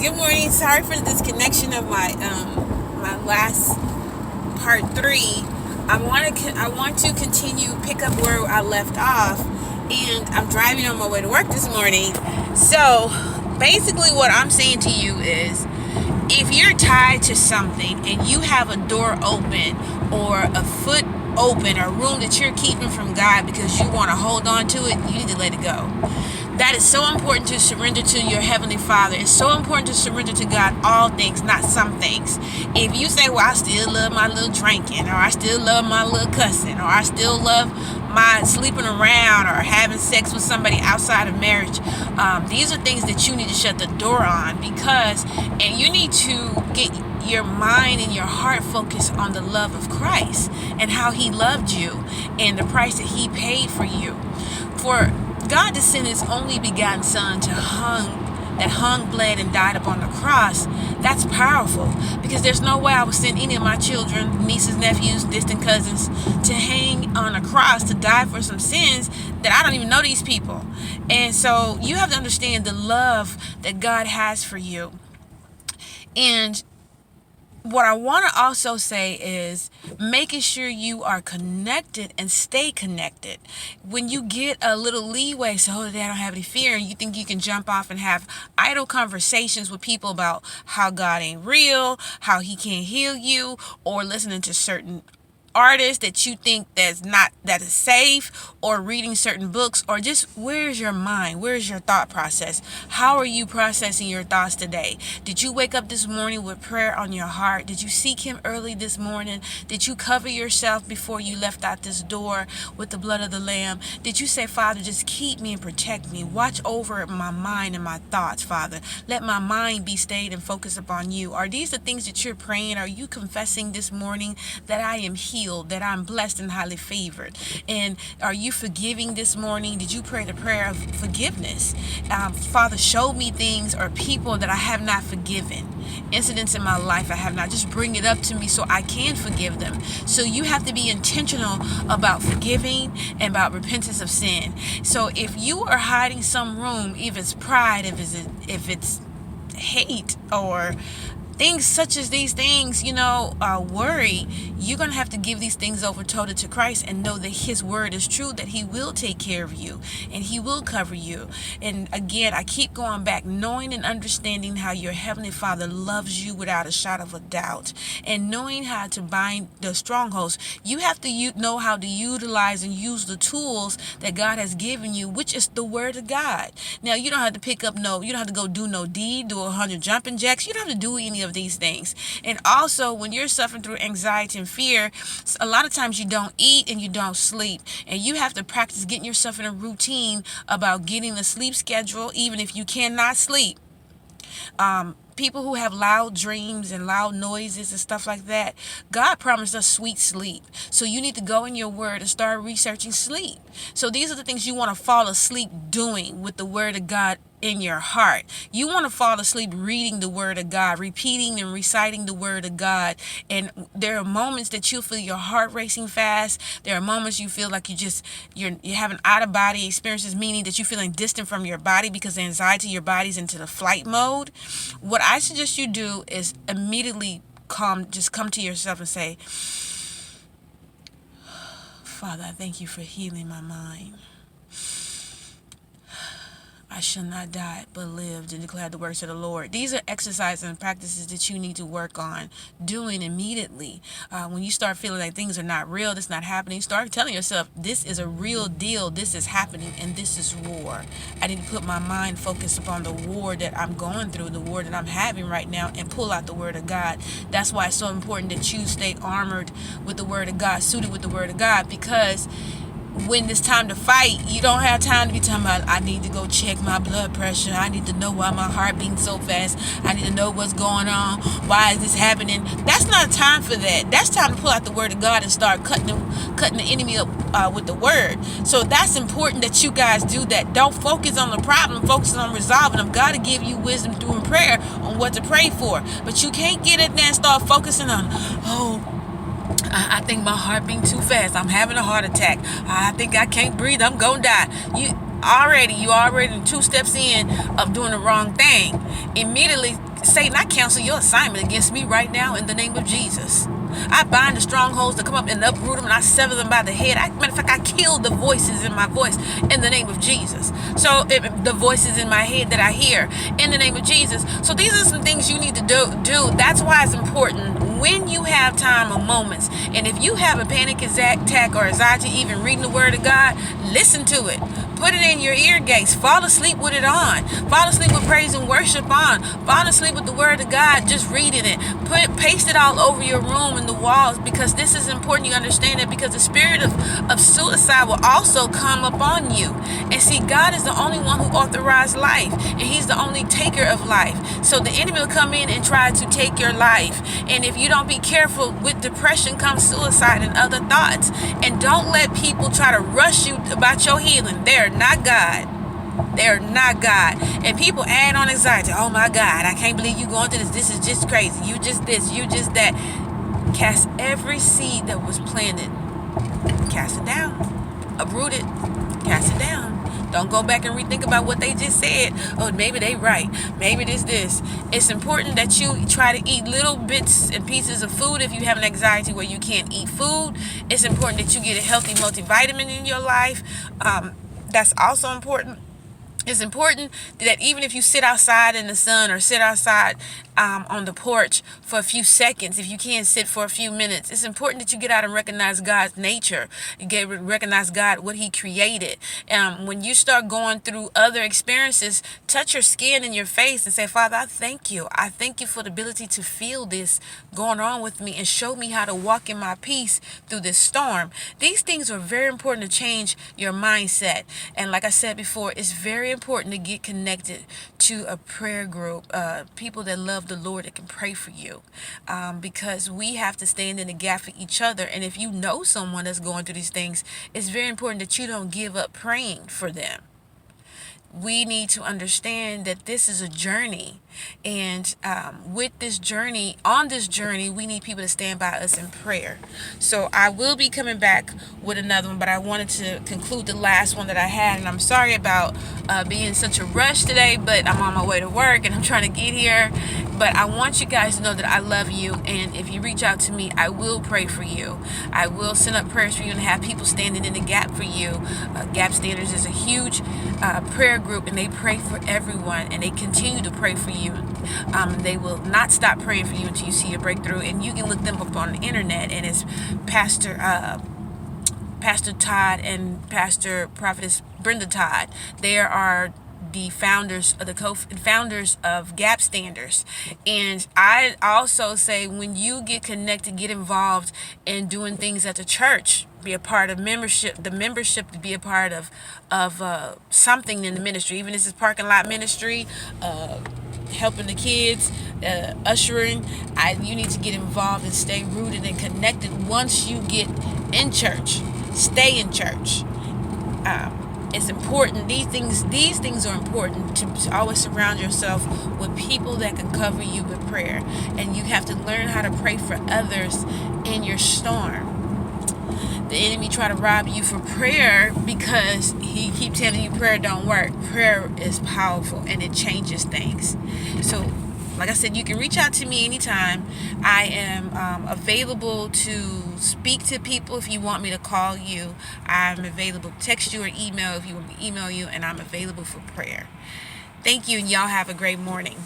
Good morning. Sorry for the disconnection of my last part 3. I want to continue pick up where I left off, and I'm driving on my way to work this morning. So basically, what I'm saying to you is, if you're tied to something and you have a door open or a foot open or room that you're keeping from God because you want to hold on to it, you need to let it go. That is so important to surrender to your Heavenly Father. It's so important to surrender to God all things, not some things. If you say, well, I still love my little drinking, or I still love my little cussing, or I still love my sleeping around or having sex with somebody outside of marriage, these are things that you need to shut the door on, and you need to get your mind and your heart focused on the love of Christ and how He loved you and the price that He paid for you. For God to send His only begotten Son that hung, bled, and died upon the cross, that's powerful, because there's no way I would send any of my children, nieces, nephews, distant cousins to hang on a cross to die for some sins that I don't even know these people. And so you have to understand the love that God has for you. And what I want to also say is making sure you are connected and stay connected. When you get a little leeway, so that I don't have any fear, and you think you can jump off and have idle conversations with people about how God ain't real, how He can't heal you, or listening to certain artists that you think that is safe, or reading certain books, or just where's your mind, where's your thought process? How are you processing your thoughts today? Did you wake up this morning with prayer on your heart? Did you seek Him early this morning? Did you cover yourself before you left out this door with the blood of the Lamb? Did you say, Father, just keep me and protect me, watch over my mind and my thoughts, Father, let my mind be stayed and focused upon you? Are these the things that you're praying? Are you confessing this morning that I am healed, that I'm blessed and highly favored? And are you forgiving this morning? Did you pray the prayer of forgiveness? Father, show me things or people that I have not forgiven, incidents in my life I have not. Just bring it up to me so I can forgive them. So you have to be intentional about forgiving and about repentance of sin. So if you are hiding some room, if it's pride, if it's hate, or things such as these things, worry, you're going to have to give these things over totally to Christ and know that His word is true, that He will take care of you and He will cover you. And again, I keep going back, knowing and understanding how your Heavenly Father loves you without a shadow of a doubt, and knowing how to bind the strongholds. You have to know how to utilize and use the tools that God has given you, which is the word of God. Now, you don't have to you don't have to go do no deed, do 100 jumping jacks. You don't have to do any of these things. And also, when you're suffering through anxiety and fear, a lot of times you don't eat and you don't sleep, and you have to practice getting yourself in a routine about getting a sleep schedule, even if you cannot sleep. People who have loud dreams and loud noises and stuff like that, God promised us sweet sleep. So you need to go in your word and start researching sleep. So these are the things you want to fall asleep doing with the word of God in your heart. You want to fall asleep reading the word of God, repeating and reciting the word of God. And there are moments that you'll feel your heart racing fast. There are moments you feel like you're having out of body experiences, meaning that you're feeling distant from your body because the anxiety, your body's into the flight mode. What I suggest you do is immediately just come to yourself and say, Father, I thank you for healing my mind. I shall not die, but live to declare the works of the Lord. These are exercises and practices that you need to work on doing immediately. When you start feeling like things are not real, this is not happening, start telling yourself, this is a real deal, this is happening, and this is war. I need to put my mind focused upon the war that I'm going through, the war that I'm having right now, and pull out the word of God. That's why it's so important that you stay armored with the word of God, suited with the word of God, because when it's time to fight, you don't have time to be talking about, I need to go check my blood pressure. I need to know why my heart beating so fast. I need to know what's going on. Why is this happening? That's not time for that. That's time to pull out the word of God and start cutting the enemy up with the word. So that's important that you guys do that. Don't focus on the problem. Focus on resolving them. God will give you wisdom through prayer on what to pray for. But you can't get it there and start focusing on, I think my heart beating too fast. I'm having a heart attack. I think I can't breathe. I'm going to die. You already 2 steps in of doing the wrong thing. Immediately Satan, I cancel your assignment against me right now in the name of Jesus. I bind the strongholds that come up and uproot them, and I sever them by the head. Matter of fact, I kill the voices in my voice in the name of Jesus. So the voices in my head that I hear in the name of Jesus. So these are some things you need to do. That's why it's important when you have time or moments. And if you have a panic attack or anxiety even reading the Word of God, listen to it. Put it in your ear gates. Fall asleep with it on. Fall asleep with praise and worship on. Fall asleep with the Word of God, just reading it. Paste it all over your room and the walls, because this is important you understand it, because the spirit of suicide will also come upon you. And see, God is the only one who authorized life, and He's the only taker of life. So the enemy will come in and try to take your life. And if you don't be careful, with depression comes suicide and other thoughts. And don't let people try to rush you about your healing. They're not God. They're not God. And people add on anxiety. Oh my God, I can't believe you going through this. This is just crazy. You just this, you just that. Cast every seed that was planted. Cast it down. Uproot it. Cast it down. Don't go back and rethink about what they just said. Oh, maybe they right. Maybe this. It's important that you try to eat little bits and pieces of food if you have an anxiety where you can't eat food. It's important that you get a healthy multivitamin in your life. That's also important. It's important that even if you sit outside in the sun or sit outside on the porch for a few seconds, if you can't sit for a few minutes, it's important that you get out and recognize God's nature. You recognize God, what He created. When you start going through other experiences, touch your skin and your face and say, Father, I thank you. I thank you for the ability to feel this going on with me, and show me how to walk in my peace through this storm. These things are very important to change your mindset. And like I said before, it's very important to get connected to a prayer group, people that love the Lord that can pray for you, because we have to stand in the gap for each other. And if you know someone that's going through these things, it's very important that you don't give up praying for them. We need to understand that this is a journey, and on this journey, we need people to stand by us in prayer. So I will be coming back with another one, but I wanted to conclude the last one that I had, and I'm sorry about being in such a rush today, but I'm on my way to work and I'm trying to get here. But I want you guys to know that I love you, and if you reach out to me, I will pray for you. I will send up prayers for you and have people standing in the gap for you. Gap Standers is a huge prayer group, and they pray for everyone, and they continue to pray for you. They will not stop praying for you until you see a breakthrough. And you can look them up on the internet, and it's Pastor Todd and Pastor Prophetess Brenda Todd. They are the founders of the co-founders of Gap Standers. And I also say, when you get connected, get involved in doing things at the church, be a part of membership, to be a part of something in the ministry, even if it's parking lot ministry, helping the kids, ushering. You need to get involved and stay rooted and connected. Once you get in church, stay in church. It's important. These things are important, to always surround yourself with people that can cover you with prayer. And you have to learn how to pray for others in your storm. The enemy try to rob you for prayer because he keeps telling you prayer don't work. Prayer is powerful, and it changes things. So like I said, you can reach out to me anytime. I am available to speak to people if you want me to call you. I'm available to text you or email if you want me to email you, and I'm available for prayer. Thank you, and y'all have a great morning.